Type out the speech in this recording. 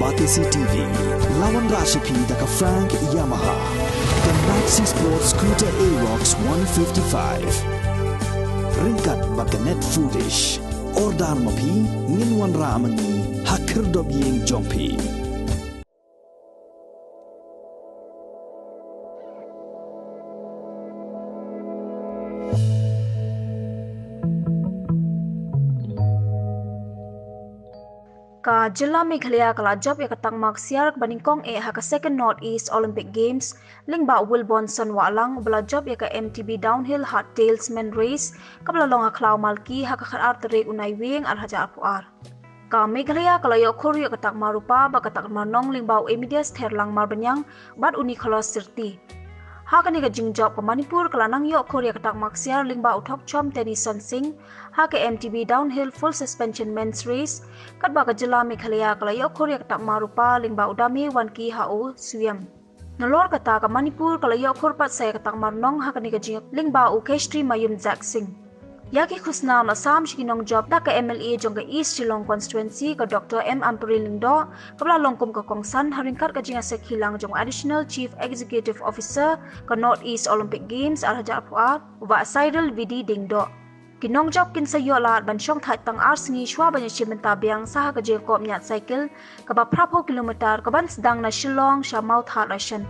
Batisi TV, lawan Rashipi daka Frank Yamaha, dan Maxi Sports Scooter Aerox 155. Ringkat bakanet foodish, ordar mapi, nginwan ramani, hakir dobyeng jompi. Ka Jilla Meghalaya kala job ya Takma Ksiar Banyngkong haka second Northeast Olympic Games lingba Wilbonson walang bela job ya ka MTB downhill hard tailsman race kabla longa klau malki haka kharar tere unai wing al hajar puar. Ka Meghalaya kala yo Khur ya Takma rupa ba Takma nong lingba immediate herlang mar Banyang bad uni khalos sirti. Haka ni ka jingjop ka Manipur kala nang yo Khur ya Takma Ksiar lingba uthok chom Tennyson Singh haka MTB downhill full suspension men's race kat ba ka Jilla Meghalaya kala yo Khur ya Takma rupa lingba udami wanki hau swim. Nolor kata ka Manipur kala yo Khur pat saya ka Takma nong haka ni ka jing lingba u Keshri Mayum Jack Singh. Yaki khusna Assam shikinong job da ka MLA jong ka East Shillong constituency ka Dr. M. Ampuri Lingdo kabla longkum ka Kongsan haringkat ka jinga Saikilang jong additional chief executive officer ka Northeast Olympic Games al hajar puar wa Cyril Vidi Dingdo. Kinong job kin sa yola ban syong thai tang arsingi shwa ban chimenta biang saha ka Ïakop Ñiah Saikil ka ba prapo kilometer ka ban sedang na Shillong sha mau tha rashan.